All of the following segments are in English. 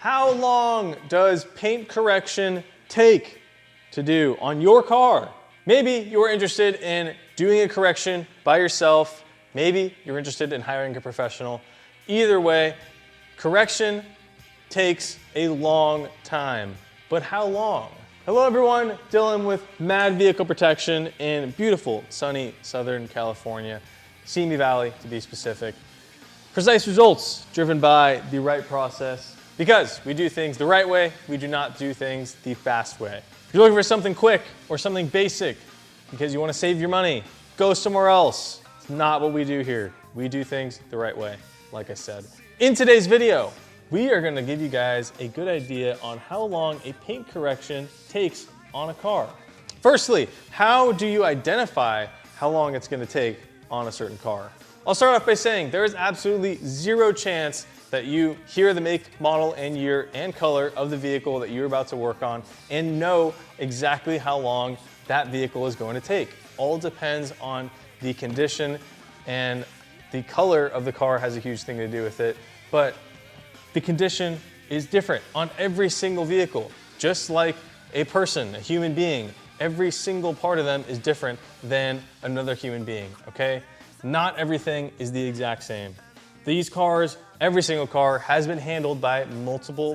How long does paint correction take to do on your car? Maybe you're interested in doing a correction by yourself. Maybe you're interested in hiring a professional. Either way, correction takes a long time. But how long? Hello everyone, Dylan with Mad Vehicle Protection in beautiful, sunny Southern California, Simi Valley to be specific. Precise results driven by the right process. Because we do things the right way, we do not do things the fast way. If you're looking for something quick or something basic because you want to save your money, go somewhere else. It's not what we do here. We do things the right way, like I said. In today's video, we are going to give you guys a good idea on how long a paint correction takes on a car. Firstly, how do you identify how long it's going to take on a certain car? I'll start off by saying there is absolutely zero chance that you hear the make, model, and year and color of the vehicle that you're about to work on and know exactly how long that vehicle is going to take. All depends on the condition, and the color of the car has a huge thing to do with it, but the condition is different on every single vehicle. Just like a person, a human being, every single part of them is different than another human being, okay? Not everything is the exact same. These cars, every single car has been handled by multiple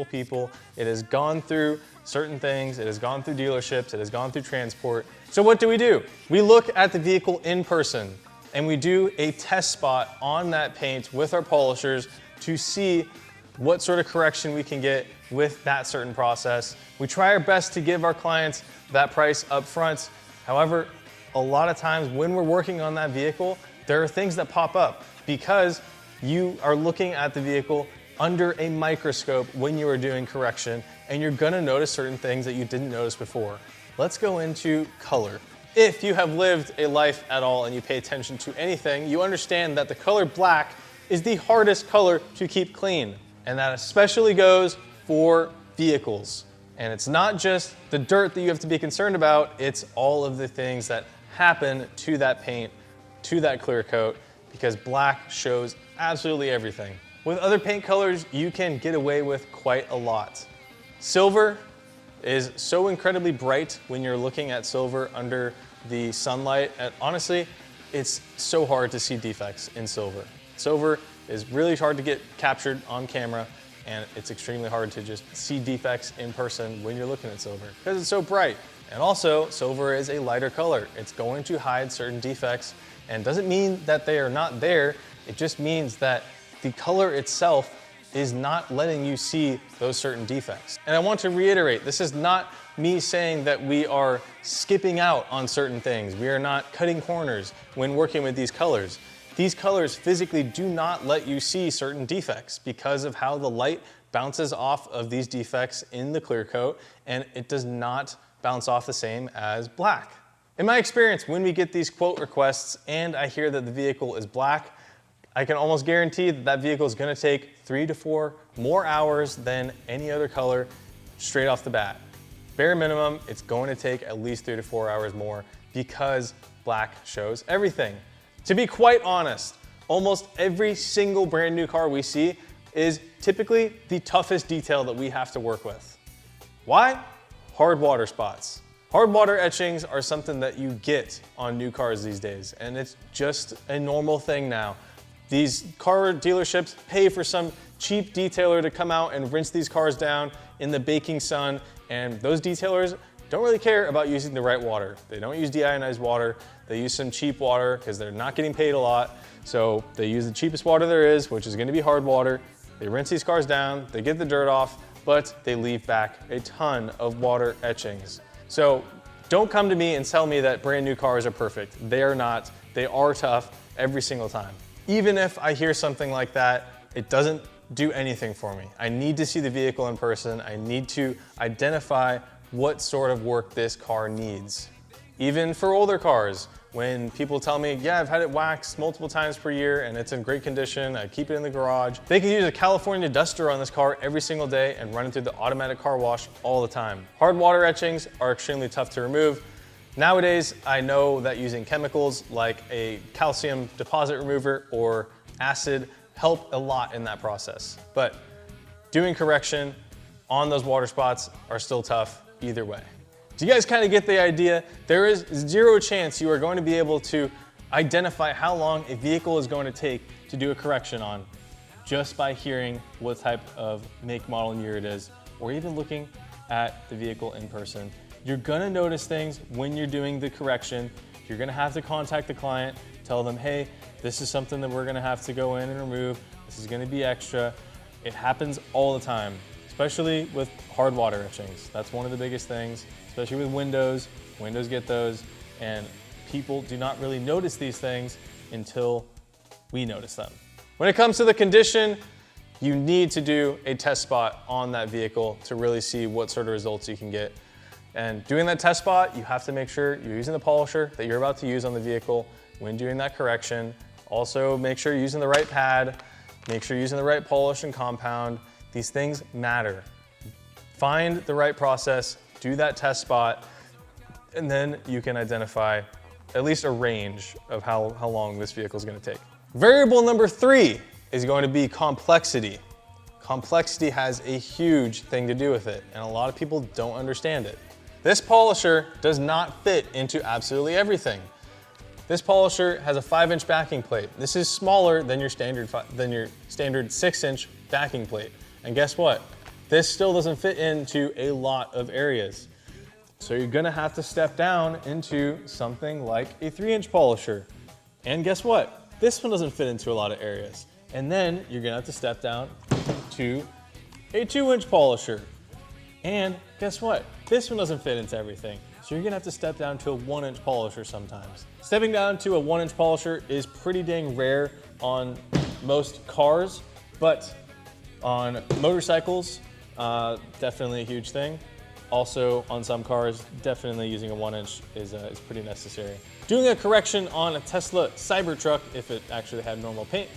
people. It has gone through certain things. It has gone through dealerships. It has gone through transport. So what do? We look at the vehicle in person and we do a test spot on that paint with our polishers to see what sort of correction we can get with that certain process. We try our best to give our clients that price up front. However, a lot of times when we're working on that vehicle, there are things that pop up because you are looking at the vehicle under a microscope when you are doing correction, and you're gonna notice certain things that you didn't notice before. Let's go into color. If you have lived a life at all and you pay attention to anything, you understand that the color black is the hardest color to keep clean. And that especially goes for vehicles. And it's not just the dirt that you have to be concerned about, it's all of the things that happen to that paint, to that clear coat, because black shows absolutely everything. With other paint colors, you can get away with quite a lot. Silver is so incredibly bright when you're looking at silver under the sunlight. And honestly, it's so hard to see defects in silver. Silver is really hard to get captured on camera, and it's extremely hard to just see defects in person when you're looking at silver because it's so bright. And also, silver is a lighter color. It's going to hide certain defects, and doesn't mean that they are not there. It just means that the color itself is not letting you see those certain defects. And I want to reiterate, this is not me saying that we are skipping out on certain things. We are not cutting corners when working with these colors. These colors physically do not let you see certain defects because of how the light bounces off of these defects in the clear coat, and it does not bounce off the same as black. In my experience, when we get these quote requests and I hear that the vehicle is black, I can almost guarantee that that vehicle is going to take 3 to 4 more hours than any other color straight off the bat. Bare minimum, it's going to take at least 3 to 4 hours more because black shows everything. To be quite honest, almost every single brand new car we see is typically the toughest detail that we have to work with. Why? Hard water spots. Hard water etchings are something that you get on new cars these days, and it's just a normal thing now. These car dealerships pay for some cheap detailer to come out and rinse these cars down in the baking sun, and those detailers don't really care about using the right water. They don't use deionized water. They use some cheap water because they're not getting paid a lot. So they use the cheapest water there is, which is going to be hard water. They rinse these cars down, they get the dirt off, but they leave back a ton of water etchings. So don't come to me and tell me that brand new cars are perfect. They are not. They are tough every single time. Even if I hear something like that, it doesn't do anything for me. I need to see the vehicle in person. I need to identify what sort of work this car needs. Even for older cars, when people tell me, yeah, I've had it waxed multiple times per year and it's in great condition, I keep it in the garage. They can use a California duster on this car every single day and run it through the automatic car wash all the time. Hard water etchings are extremely tough to remove. Nowadays, I know that using chemicals like a calcium deposit remover or acid help a lot in that process. But doing correction on those water spots are still tough either way. Do you guys kind of get the idea? There is zero chance you are going to be able to identify how long a vehicle is going to take to do a correction on just by hearing what type of make, model, and year it is, or even looking at the vehicle in person. You're gonna notice things when you're doing the correction. You're gonna have to contact the client, tell them, hey, this is something that we're gonna have to go in and remove. This is gonna be extra. It happens all the time, especially with hard water etchings. That's one of the biggest things, especially with windows. Windows get those, and people do not really notice these things until we notice them. When it comes to the condition, you need to do a test spot on that vehicle to really see what sort of results you can get. And doing that test spot, you have to make sure you're using the polisher that you're about to use on the vehicle when doing that correction. Also, make sure you're using the right pad, make sure you're using the right polish and compound. These things matter. Find the right process, do that test spot, and then you can identify at least a range of how long this vehicle is going to take. Variable number 3 is going to be complexity. Complexity has a huge thing to do with it, and a lot of people don't understand it. This polisher does not fit into absolutely everything. This polisher has a 5-inch backing plate. This is smaller than your standard 6-inch backing plate. And guess what? This still doesn't fit into a lot of areas. So you're gonna have to step down into something like a 3-inch polisher. And guess what? This one doesn't fit into a lot of areas. And then you're gonna have to step down to a 2-inch polisher. And guess what? This one doesn't fit into everything. So you're gonna have to step down to a 1-inch polisher sometimes. Stepping down to a 1-inch polisher is pretty dang rare on most cars, but on motorcycles, definitely a huge thing. Also on some cars, definitely using a 1-inch is pretty necessary. Doing a correction on a Tesla Cybertruck, if it actually had normal paint,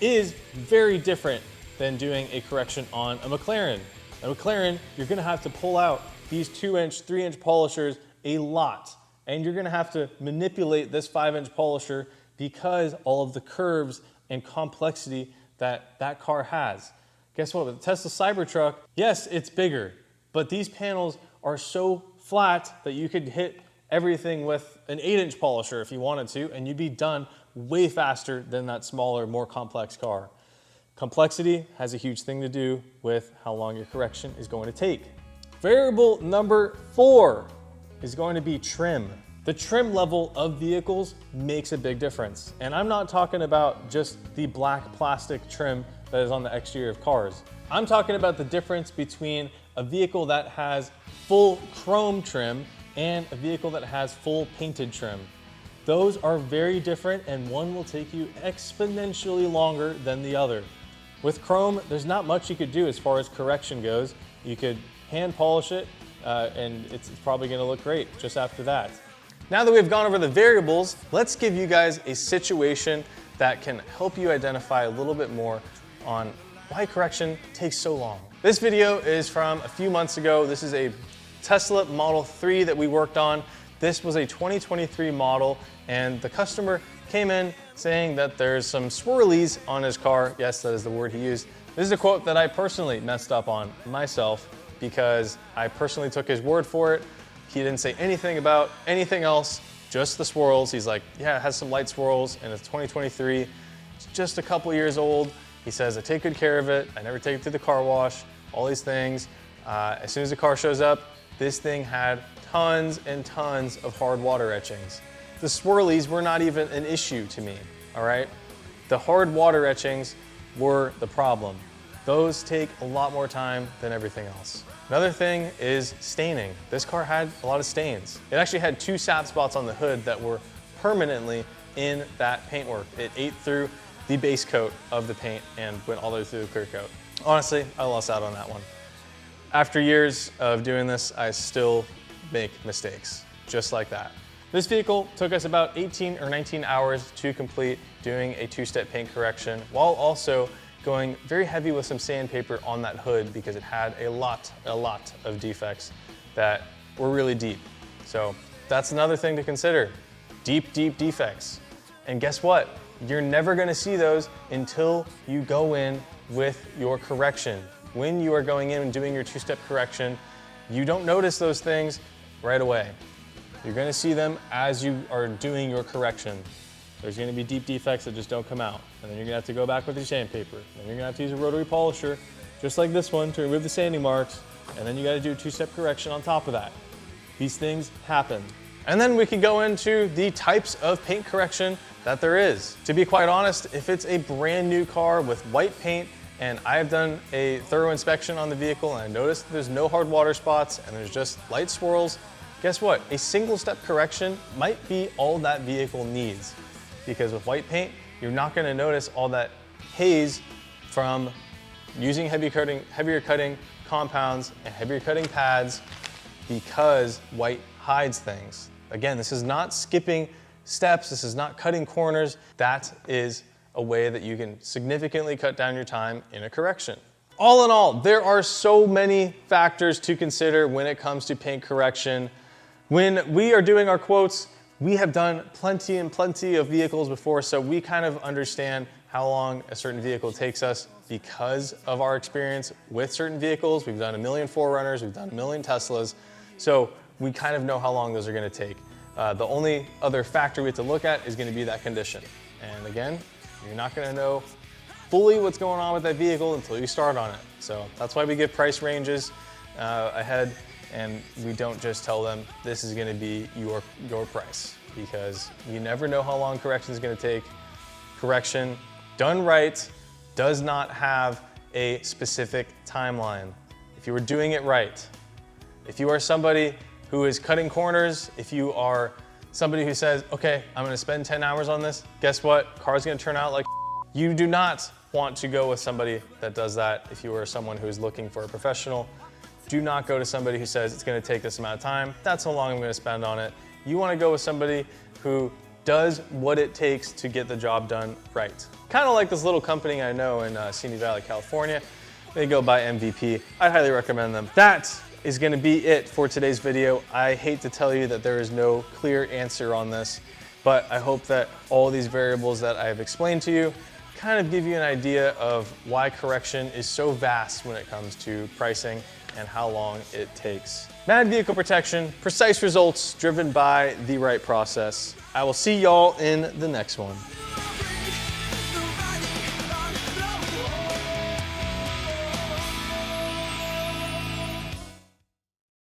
is very different than doing a correction on a McLaren. A McLaren, you're gonna have to pull out these 2-inch, 3-inch polishers a lot. And you're gonna have to manipulate this 5-inch polisher because all of the curves and complexity that that car has. Guess what, with the Tesla Cybertruck, yes, it's bigger, but these panels are so flat that you could hit everything with an 8-inch polisher if you wanted to, and you'd be done way faster than that smaller, more complex car. Complexity has a huge thing to do with how long your correction is going to take. Variable number 4 is going to be trim. The trim level of vehicles makes a big difference. And I'm not talking about just the black plastic trim that is on the exterior of cars. I'm talking about the difference between a vehicle that has full chrome trim and a vehicle that has full painted trim. Those are very different, and one will take you exponentially longer than the other. With chrome, there's not much you could do as far as correction goes. You could hand polish it, and it's probably gonna look great just after that. Now that we've gone over the variables, let's give you guys a situation that can help you identify a little bit more on why correction takes so long. This video is from a few months ago. This is a Tesla Model 3 that we worked on. This was a 2023 model, and the customer came in saying that there's some swirlies on his car. Yes, that is the word he used. This is a quote that I personally messed up on myself because I personally took his word for it. He didn't say anything about anything else, just the swirls. He's like, yeah, it has some light swirls, and it's 2023. It's just a couple years old. He says, I take good care of it. I never take it to the car wash, all these things. As soon as the car shows up, this thing had tons and tons of hard water etchings. The swirlies were not even an issue to me, all right? The hard water etchings were the problem. Those take a lot more time than everything else. Another thing is staining. This car had a lot of stains. It actually had 2 sap spots on the hood that were permanently in that paintwork. It ate through the base coat of the paint and went all the way through the clear coat. Honestly, I lost out on that one. After years of doing this, I still make mistakes, just like that. This vehicle took us about 18 or 19 hours to complete doing a 2-step paint correction, while also going very heavy with some sandpaper on that hood because it had a lot of defects that were really deep. So that's another thing to consider, deep defects. And guess what? You're never gonna see those until you go in with your correction. when you are going in and doing your two-step correction, you don't notice those things right away. You're gonna see them as you are doing your correction. There's gonna be deep defects that just don't come out. And then you're gonna have to go back with your sandpaper. Then you're gonna have to use a rotary polisher, just like this one, to remove the sanding marks. And then you gotta do a two-step correction on top of that. These things happen. And then we can go into the types of paint correction that there is. To be quite honest, if it's a brand new car with white paint and I have done a thorough inspection on the vehicle and I noticed that there's no hard water spots and there's just light swirls, guess what? A single step correction might be all that vehicle needs. Because with white paint, you're not gonna notice all that haze from using heavier cutting compounds and heavier cutting pads, because white hides things. Again, this is not skipping steps, this is not cutting corners. That is a way that you can significantly cut down your time in a correction. All in all, there are so many factors to consider when it comes to paint correction. When we are doing our quotes, we have done plenty and plenty of vehicles before, so we kind of understand how long a certain vehicle takes us because of our experience with certain vehicles. We've done 1 million 4Runners, we've done 1 million Teslas, so we kind of know how long those are gonna take. The only other factor we have to look at is gonna be that condition. And again, you're not gonna know fully what's going on with that vehicle until you start on it. So that's why we give price ranges ahead, and we don't just tell them this is gonna be your price, because you never know how long correction is gonna take. Correction done right does not have a specific timeline. If you were doing it right, if you are somebody who is cutting corners, if you are somebody who says, okay, I'm gonna spend 10 hours on this, guess what? Car's gonna turn out like you do not want to go with somebody that does that. If you are someone who is looking for a professional, do not go to somebody who says it's gonna take this amount of time, that's how long I'm gonna spend on it. You wanna go with somebody who does what it takes to get the job done right. Kind of like this little company I know in Simi Valley, California. They go by MVP. I highly recommend them. That is gonna be it for today's video. I hate to tell you that there is no clear answer on this, but I hope that all these variables that I have explained to you kind of give you an idea of why correction is so vast when it comes to pricing and how long it takes. Mad Vehicle Protection, precise results driven by the right process. I will see y'all in the next one.